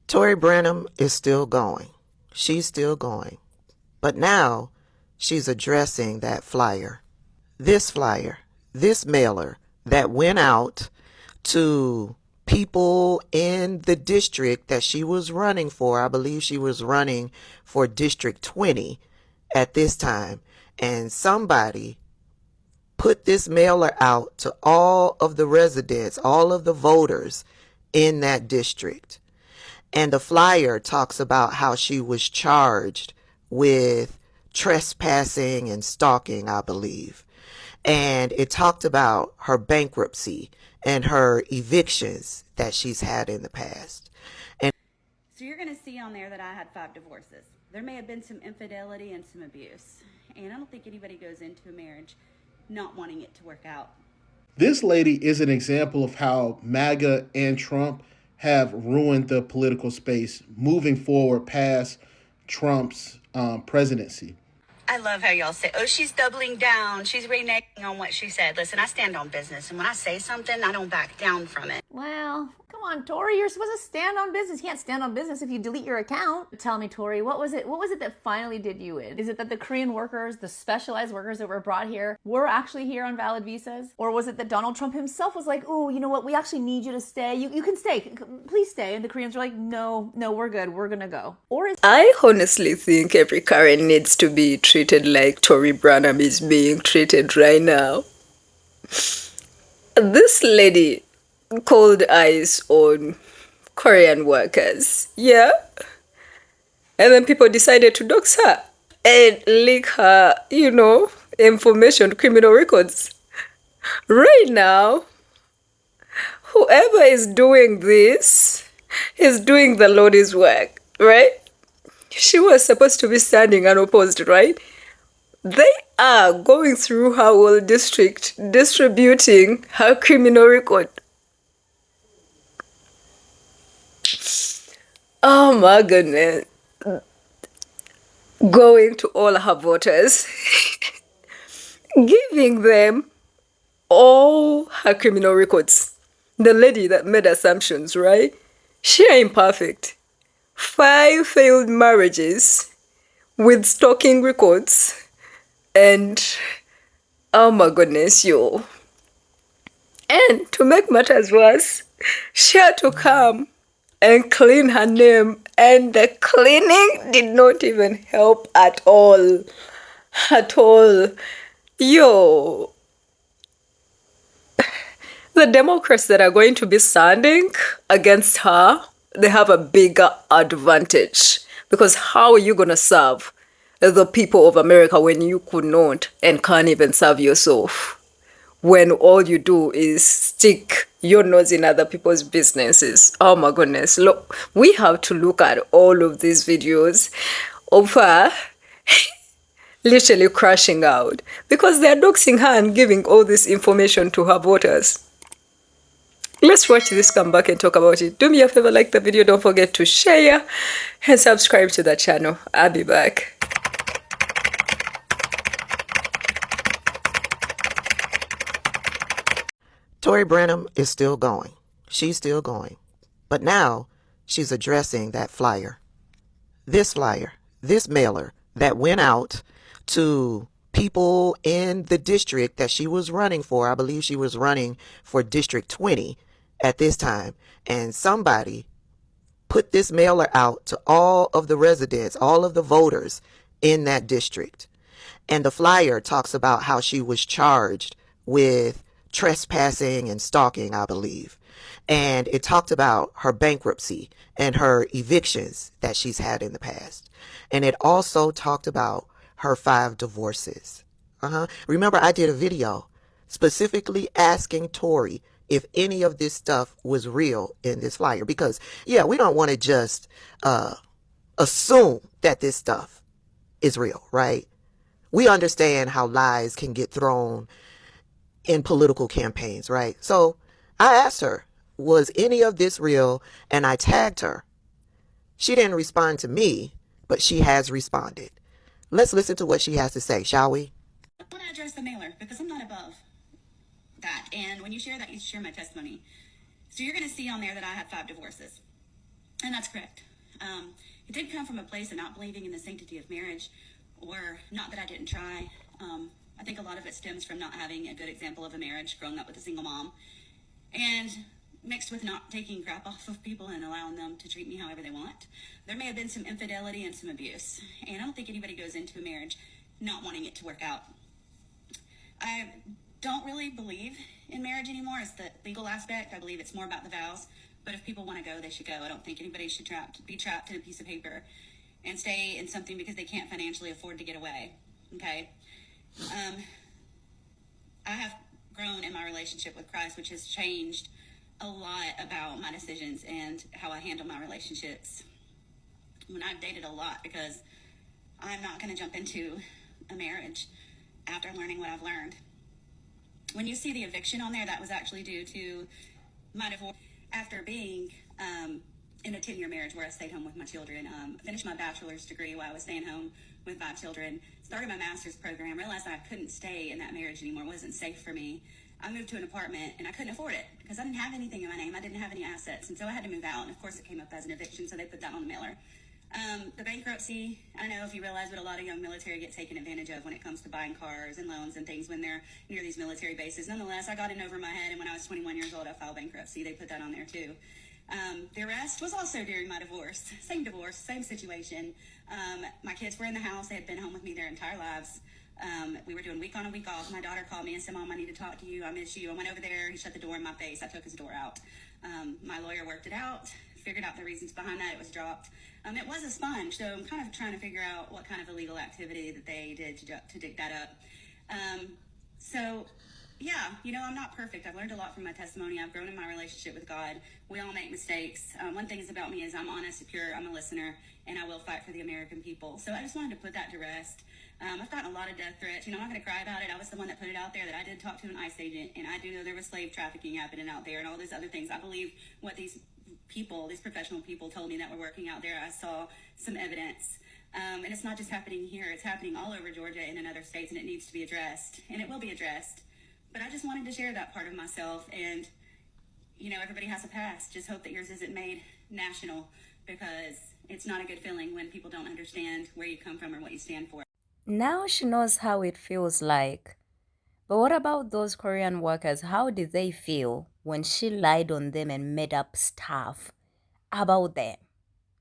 Tori Brennham is still going. She's still going. But now she's addressing that flyer, this mailer that went out to people in the district that she was running for. I believe she was running for District 20 at this time. And somebody put this mailer out to all of the residents, all of the voters in that district. And the flyer talks about how she was charged with trespassing and stalking, I believe. And it talked about her bankruptcy and her evictions that she's had in the past. And so you're going to see on there that I had 5 divorces. There may have been some infidelity and some abuse. And I don't think anybody goes into a marriage not wanting it to work out. This lady is an example of how MAGA and Trump have ruined the political space moving forward past Trump's presidency. I love how y'all say, oh, she's doubling down. She's reneging on what she said. Listen, I stand on business. And when I say something, I don't back down from it. Well, come on, Tori, you're supposed to stand on business. You can't stand on business if you delete your account. Tell me, Tori, what was it that finally did you in? Is it that the Korean workers, the specialized workers that were brought here, were actually here on valid visas? Or was it that Donald Trump himself was like, oh, you know what, we actually need you to stay. You can stay. Please stay. And the Koreans were like, no, we're good. We're gonna go. Or I honestly think every Karen needs to be treated like Tori Brennham is being treated right now. This lady called eyes on Korean workers, yeah? And then people decided to dox her and leak her, information, criminal records. Right now, whoever is doing this is doing the Lord's work, right? She was supposed to be standing unopposed, right? They are going through her whole district, distributing her criminal record. Oh my goodness. Going to all her voters, giving them all her criminal records. The lady that made assumptions, right? She ain't perfect. 5 failed marriages with stalking records. And oh my goodness, yo. And to make matters worse, she had to come and clean her name. And the cleaning did not even help at all. At all. Yo. The Democrats that are going to be standing against her, they have a bigger advantage. Because how are you going to serve the people of America when you could not and can't even serve yourself? When all you do is stick your nose in other people's businesses. Oh my goodness. Look, we have to look at all of these videos of her literally crashing out because they're doxing her and giving all this information to her voters. Let's watch this, come back and talk about it. Do me a favor, like the video, don't forget to share and subscribe to the channel. I'll be back. Tori Brennham is still going. She's still going. But now she's addressing that flyer, this mailer that went out to people in the district that she was running for. I believe she was running for District 20 at this time. And somebody put this mailer out to all of the residents, all of the voters in that district. And the flyer talks about how she was charged with trespassing and stalking, I believe. And it talked about her bankruptcy and her evictions that she's had in the past. And it also talked about her 5 divorces. Remember, I did a video specifically asking Tori if any of this stuff was real in this flyer. Because, yeah, we don't want to just assume that this stuff is real, right? We understand how lies can get thrown in political campaigns, right? So I asked her, was any of this real? And I tagged her. She didn't respond to me, but she has responded. Let's listen to what she has to say, shall we? I want to address the mailer because I'm not above that. And when you share that, you share my testimony. So you're going to see on there that I had 5 divorces. And that's correct. It did come from a place of not believing in the sanctity of marriage, or not that I didn't try. I think a lot of it stems from not having a good example of a marriage, growing up with a single mom, and mixed with not taking crap off of people and allowing them to treat me however they want. There may have been some infidelity and some abuse, and I don't think anybody goes into a marriage not wanting it to work out. I don't really believe in marriage anymore. It's the legal aspect. I believe it's more about the vows. But if people want to go, they should go. I don't think anybody should be trapped in a piece of paper and stay in something because they can't financially afford to get away. Okay? I have grown in my relationship with Christ, which has changed a lot about my decisions and how I handle my relationships. When I've dated a lot, because I'm not going to jump into a marriage after learning what I've learned. When you see the eviction on there, that was actually due to my divorce after being in a 10-year marriage where I stayed home with my children. Finished my bachelor's degree while I was staying home with 5 children. Started my master's program. Realized I couldn't stay in that marriage anymore. It wasn't safe for me. I moved to an apartment and I couldn't afford it because I didn't have anything in my name. I didn't have any assets. And so I had to move out. And of course it came up as an eviction, so they put that on the mailer. The bankruptcy, I don't know if you realize, but a lot of young military get taken advantage of when it comes to buying cars and loans and things when they're near these military bases. Nonetheless, I got in over my head, and when I was 21 years old, I filed bankruptcy. They put that on there too. The arrest was also during my divorce, same situation. My kids were in the house. They had been home with me their entire lives. We were doing week on and week off. My daughter called me and said, "Mom, I need to talk to you. I miss you." I went over there. He shut the door in my face. I took his door out. My lawyer worked it out, figured out the reasons behind that. It was dropped. It was a sponge, so I'm kind of trying to figure out what kind of illegal activity that they did to dig that up. So, yeah, I'm not perfect. I've learned a lot from my testimony. I've grown in my relationship with God. We all make mistakes. One thing is about me is I'm honest, pure, I'm a listener, and I will fight for the American people. So I just wanted to put that to rest. I've gotten a lot of death threats. I'm not going to cry about it. I was the one that put it out there that I did talk to an ICE agent, and I do know there was slave trafficking happening out there and all these other things. I believe what these professional people told me that were working out there. I saw some evidence. And it's not just happening here. It's happening all over Georgia and in other states, and it needs to be addressed. And it will be addressed. But I just wanted to share that part of myself. And, everybody has a past. Just hope that yours isn't made national, because it's not a good feeling when people don't understand where you come from or what you stand for. Now she knows how it feels like. But what about those Korean workers? How did they feel when she lied on them and made up stuff about them?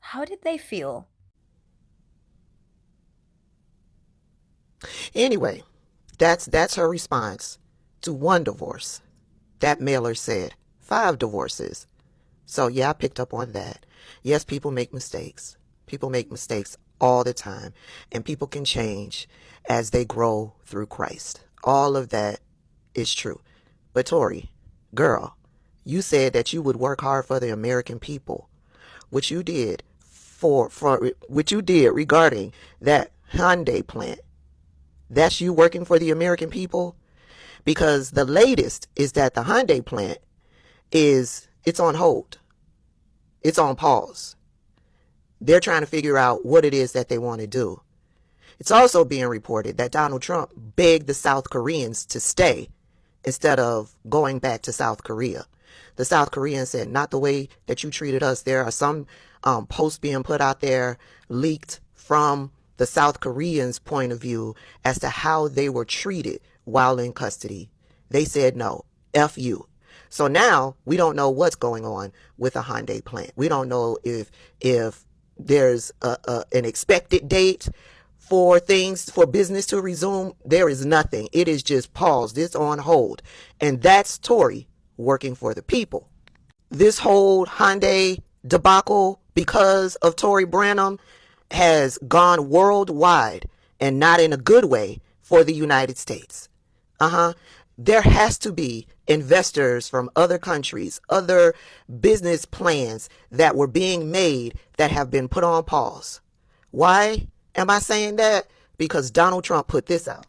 How did they feel? Anyway, that's her response to one divorce. That mailer said 5 divorces. So yeah, I picked up on that. Yes, people make mistakes. People make mistakes all the time, and people can change as they grow through Christ. All of that is true. But Tori, girl, you said that you would work hard for the American people, which you did which you did regarding that Hyundai plant. That's you working for the American people? Because the latest is that the Hyundai plant it's on hold. It's on pause. They're trying to figure out what it is that they want to do. It's also being reported that Donald Trump begged the South Koreans to stay instead of going back to South Korea. The South Koreans said, "Not the way that you treated us." There are some posts being put out there, leaked from the South Koreans' point of view as to how they were treated while in custody. They said, "No, F you." So now we don't know what's going on with the Hyundai plant. We don't know if there's an expected date for business to resume. There is nothing. It is just paused. It's on hold. And that's Tori working for the people. This whole Hyundai debacle, because of Tori Brennham, has gone worldwide, and not in a good way for the United States. There has to be investors from other countries, other business plans that were being made that have been put on pause. Why am I saying that? Because Donald Trump put this out.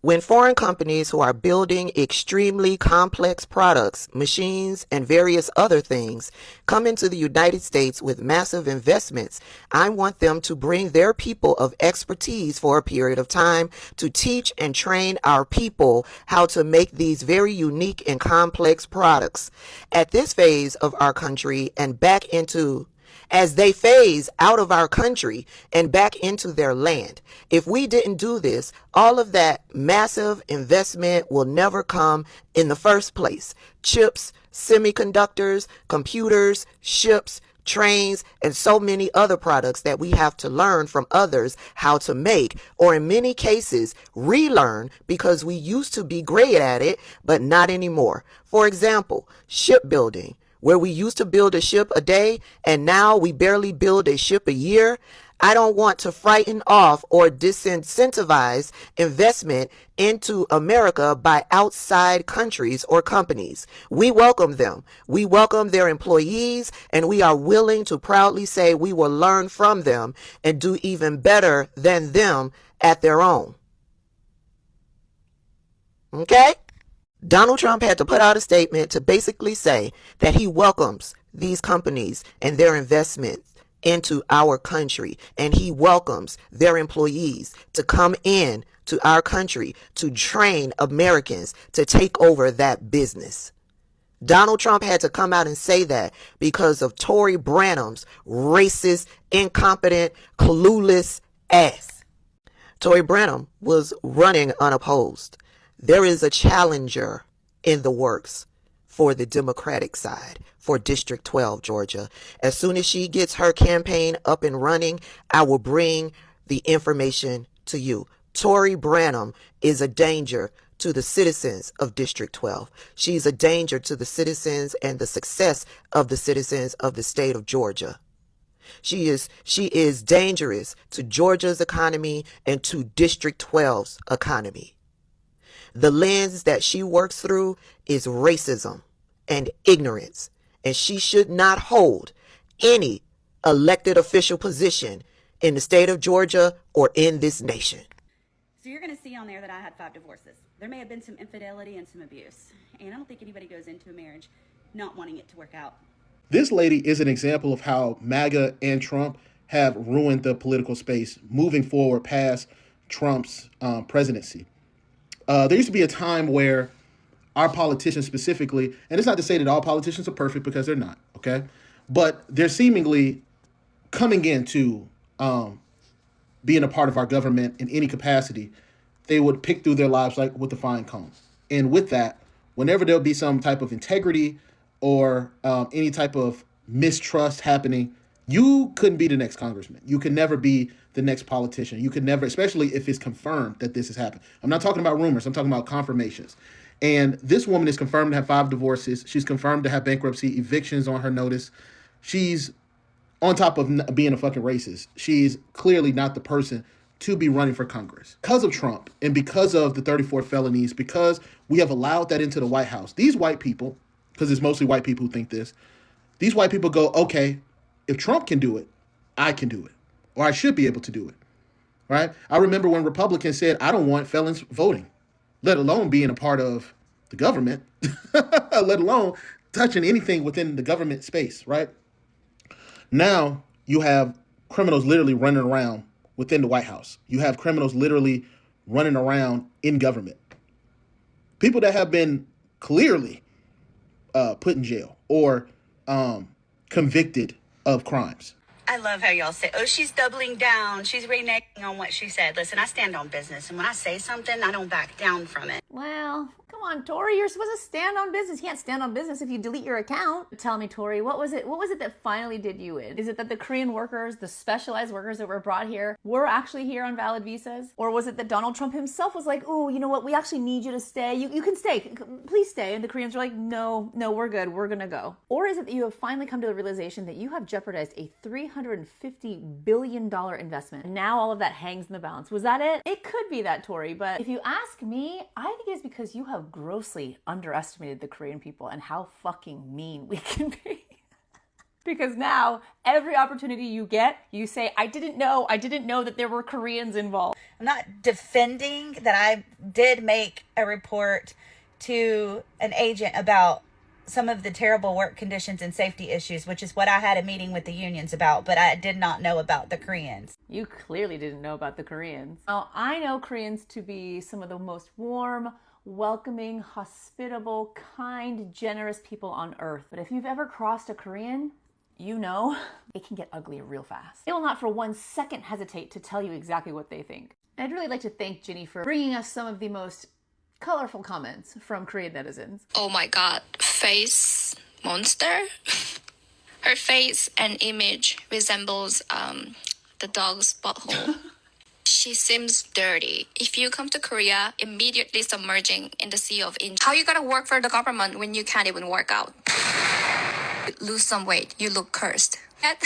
When foreign companies who are building extremely complex products, machines, and various other things come into the United States with massive investments, I want them to bring their people of expertise for a period of time to teach and train our people how to make these very unique and complex products. At this phase of our country and back into as they phase out of our country and back into their land. If we didn't do this, all of that massive investment will never come in the first place. Chips, semiconductors, computers, ships, trains, and so many other products that we have to learn from others how to make, or in many cases, relearn because we used to be great at it, but not anymore. For example, shipbuilding, where we used to build a ship a day and now we barely build a ship a year. I don't want to frighten off or disincentivize investment into America by outside countries or companies. We welcome them. We welcome their employees, and we are willing to proudly say we will learn from them and do even better than them at their own. Okay? Donald Trump had to put out a statement to basically say that he welcomes these companies and their investments into our country, and he welcomes their employees to come in to our country to train Americans to take over that business. Donald Trump had to come out and say that because of Tory Brennham's racist, incompetent, clueless ass. Tory Brennham was running unopposed. There is a challenger in the works for the Democratic side, for District 12, Georgia. As soon as she gets her campaign up and running, I will bring the information to you. Tory Brennham is a danger to the citizens of District 12. She's a danger to the citizens and the success of the citizens of the state of Georgia. She is dangerous to Georgia's economy and to District 12's economy. The lens that she works through is racism and ignorance, and she should not hold any elected official position in the state of Georgia or in this nation. So you're going to see on there that I had 5 divorces. There may have been some infidelity and some abuse. And I don't think anybody goes into a marriage not wanting it to work out. This lady is an example of how MAGA and Trump have ruined the political space moving forward past Trump's presidency. There used to be a time where our politicians specifically, and it's not to say that all politicians are perfect because they're not, okay? But they're seemingly coming into being a part of our government in any capacity. They would pick through their lives like with a fine comb. And with that, whenever there'll be some type of integrity or any type of mistrust happening, you couldn't be the next congressman. You could never be the next politician. You could never, especially if it's confirmed that this has happened. I'm not talking about rumors. I'm talking about confirmations. And this woman is confirmed to have 5 divorces. She's confirmed to have bankruptcy, evictions on her notice. She's on top of being a fucking racist. She's clearly not the person to be running for Congress. Because of Trump and because of the 34 felonies, because we have allowed that into the White House, these white people, because it's mostly white people who think this, these white people go, okay, if Trump can do it, I can do it. Or I should be able to do it, right? I remember when Republicans said, I don't want felons voting, let alone being a part of the government, let alone touching anything within the government space, right? Now you have criminals literally running around within the White House. You have criminals literally running around in government. People that have been clearly put in jail or convicted of crimes. I love how y'all say, oh, she's doubling down. She's reneging on what she said. Listen, I stand on business. And when I say something, I don't back down from it. Well, come on, Tori, you're supposed to stand on business. You can't stand on business if you delete your account. Tell me, Tori, what was it that finally did you in? Is it that the Korean workers, the specialized workers that were brought here, were actually here on valid visas? Or was it that Donald Trump himself was like, oh, you know what, we actually need you to stay. You can stay, please stay. And the Koreans were like, no, we're good, we're gonna go. Or is it that you have finally come to the realization that you have jeopardized a $350 billion investment? And now all of that hangs in the balance. Was that it? It could be that, Tori, but if you ask me, I think it's because you have grossly underestimated the Korean people and how fucking mean we can be. Because now, every opportunity you get, you say, I didn't know that there were Koreans involved. I'm not defending that I did make a report to an agent about some of the terrible work conditions and safety issues, which is what I had a meeting with the unions about, but I did not know about the Koreans. You clearly didn't know about the Koreans. Now, I know Koreans to be some of the most warm, welcoming, hospitable, kind, generous people on earth. But if you've ever crossed a Korean, you know, it can get ugly real fast. They will not for 1 second hesitate to tell you exactly what they think. And I'd really like to thank Ginny for bringing us some of the most colorful comments from Korean netizens. Oh my god, face monster? Her face and image resembles the dog's butthole. She seems dirty. If you come to Korea, immediately submerging in the sea of injustice. How you gonna work for the government when you can't even work out? Lose some weight, you look cursed. Yet,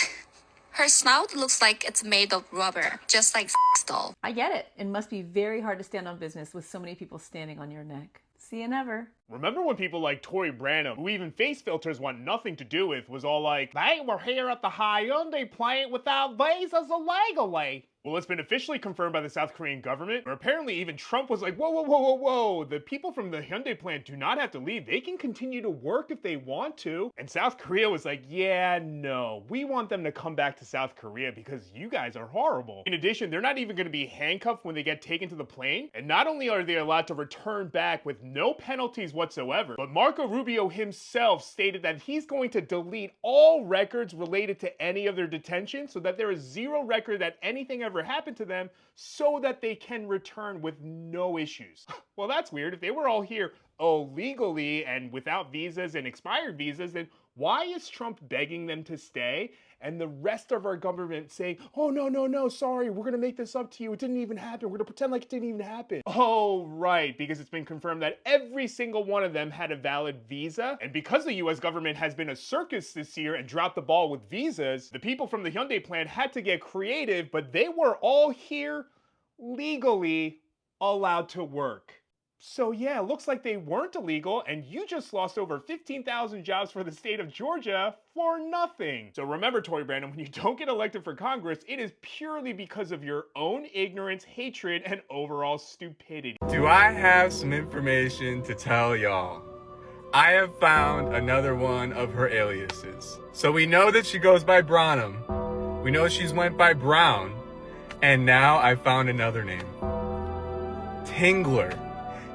her snout looks like it's made of rubber, just like doll. I get it. It must be very hard to stand on business with so many people standing on your neck. See you never. Remember when people like Tory Brennham, who even face filters want nothing to do with, was all like, "They were here at the Hyundai plant without visas illegally." Well, it's been officially confirmed by the South Korean government, where apparently even Trump was like, whoa, whoa, whoa, whoa, whoa. The people from the Hyundai plant do not have to leave. They can continue to work if they want to. And South Korea was like, yeah, no, we want them to come back to South Korea because you guys are horrible. In addition, they're not even going to be handcuffed when they get taken to the plane. And not only are they allowed to return back with no penalties whatsoever, but Marco Rubio himself stated that he's going to delete all records related to any of their detention so that there is zero record that anything ever happened to them so that they can return with no issues. Well, that's weird. If they were all here illegally and without visas and expired visas, then why is Trump begging them to stay and the rest of our government saying, oh, no, no, no, sorry, we're going to make this up to you. It didn't even happen. We're going to pretend like it didn't even happen. Oh, right, because it's been confirmed that every single one of them had a valid visa. And because the US government has been a circus this year and dropped the ball with visas, the people from the Hyundai plant had to get creative, but they were all here legally allowed to work. So yeah, looks like they weren't illegal, and you just lost over 15,000 jobs for the state of Georgia for nothing. So remember, Tory Brennham, when you don't get elected for Congress, it is purely because of your own ignorance, hatred, and overall stupidity. Do I have some information to tell y'all? I have found another one of her aliases. So we know that she goes by Brennham. We know she's went by Brown. And now I found another name. Tingler.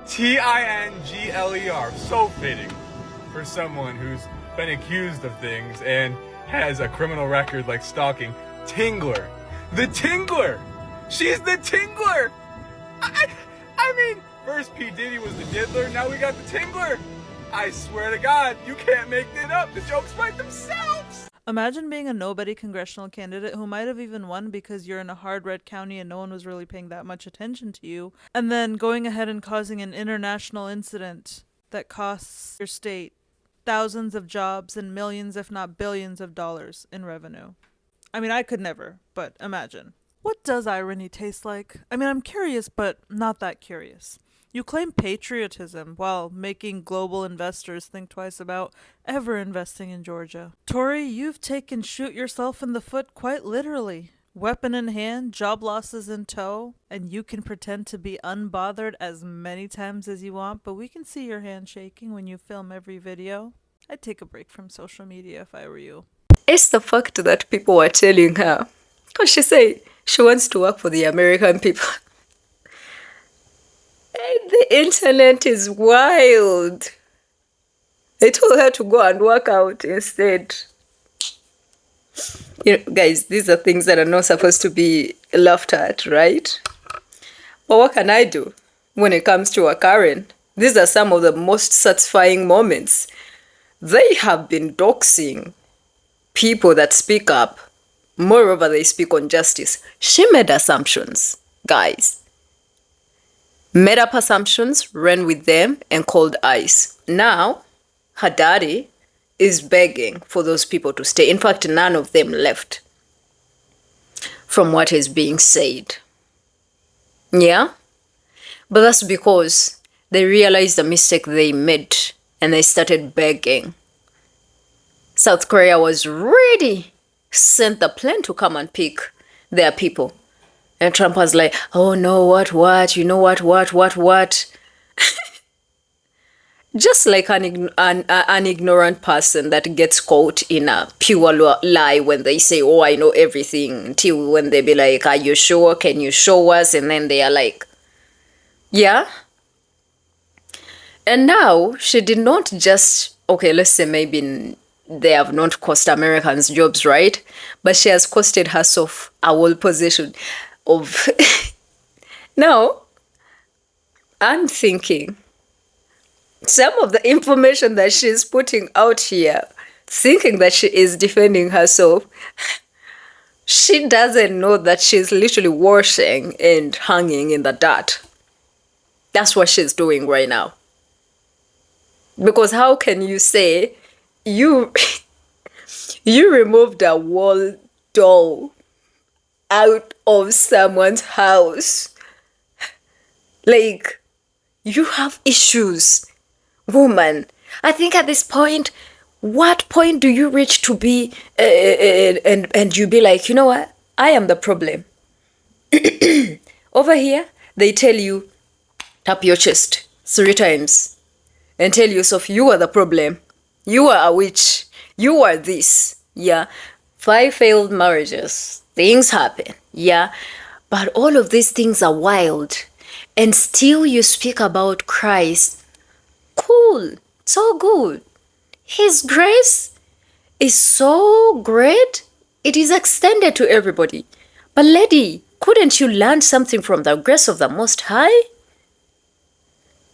Tingler, so fitting for someone who's been accused of things and has a criminal record like stalking. Tingler. The Tingler! She's the Tingler! I mean, first P. Diddy was the diddler, now we got the Tingler! I swear to God, you can't make it up, the jokes write themselves! Imagine being a nobody congressional candidate who might have even won because you're in a hard red county and no one was really paying that much attention to you, and then going ahead and causing an international incident that costs your state thousands of jobs and millions, if not billions of dollars in revenue. I mean, I could never, but imagine. What does irony taste like? I mean, I'm curious, but not that curious. You claim patriotism while making global investors think twice about ever investing in Georgia. Tory, you've taken shoot yourself in the foot quite literally. Weapon in hand, job losses in tow, and you can pretend to be unbothered as many times as you want, but we can see your hand shaking when you film every video. I'd take a break from social media if I were you. It's the fact that people were telling her, because she said she wants to work for the American people. And the internet is wild. They told her to go and work out instead. You know, guys, these are things that are not supposed to be laughed at, right? But what can I do when it comes to a Karen? These are some of the most satisfying moments. They have been doxing people that speak up. Moreover, they speak on justice. She made assumptions, guys. Made up assumptions, ran with them, and called ICE. Now, her daddy is begging for those people to stay. In fact, none of them left from what is being said. Yeah? But that's because they realized the mistake they made and they started begging. South Korea was ready, sent the plane to come and pick their people. And Trump was like, oh no, what, you know what? Just like an ignorant person that gets caught in a pure lie when they say, oh, I know everything, until when they be like, are you sure? Can you show us? And then they are like, yeah. And now she did not just, okay, let's say maybe they have not cost Americans jobs, right? But she has costed herself a whole position of. Now, I'm thinking some of the information that she's putting out here, thinking that she is defending herself, she doesn't know that she's literally washing and hanging in the dirt. That's what she's doing right now. Because how can you say you you removed a wall doll out of someone's house? Like, you have issues, woman. I think at this point, what point do you reach to be and you be like, you know what? I am the problem. Over here, they tell you, tap your chest 3 times and tell yourself you are the problem. You are a witch. You are this. Yeah. 5 failed marriages. Things happen. Yeah. But all of these things are wild. And still you speak about Christ. Cool. So good. His grace is so great. It is extended to everybody. But lady, couldn't you learn something from the grace of the Most High?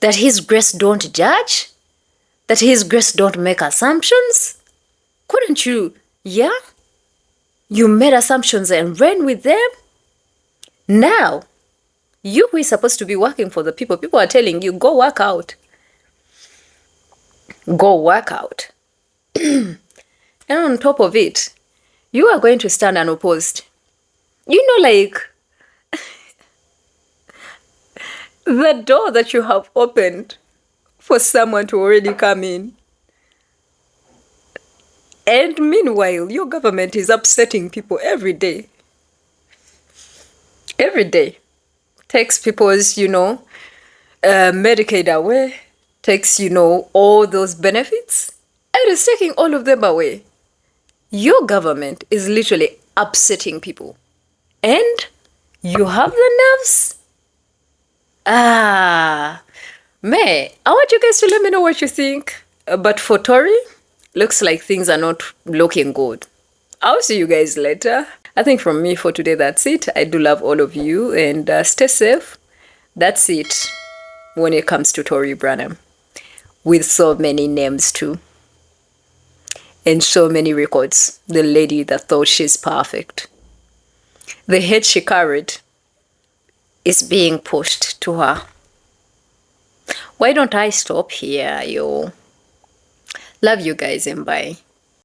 That his grace don't judge? That his grace don't make assumptions? Couldn't you, yeah? You made assumptions and ran with them? Now, you who is supposed to be working for the people, people are telling you, go work out. Go work out. And on top of it, you are going to stand unopposed. You know, like, the door that you have opened for someone to already come in. And meanwhile, your government is upsetting people every day. Every day. Takes people's, Medicaid away. Takes, all those benefits. And is taking all of them away. Your government is literally upsetting people. And you have the nerves? Man, I want you guys to let me know what you think. But for Tory, looks like things are not looking good. I'll see you guys later. I think from me for today, that's it. I do love all of you and stay safe. That's it when it comes to Tory Brennham. With so many names too. And so many records. The lady that thought she's perfect. The hate she carried is being pushed to her. Why don't I stop here, yo? Love you guys and bye.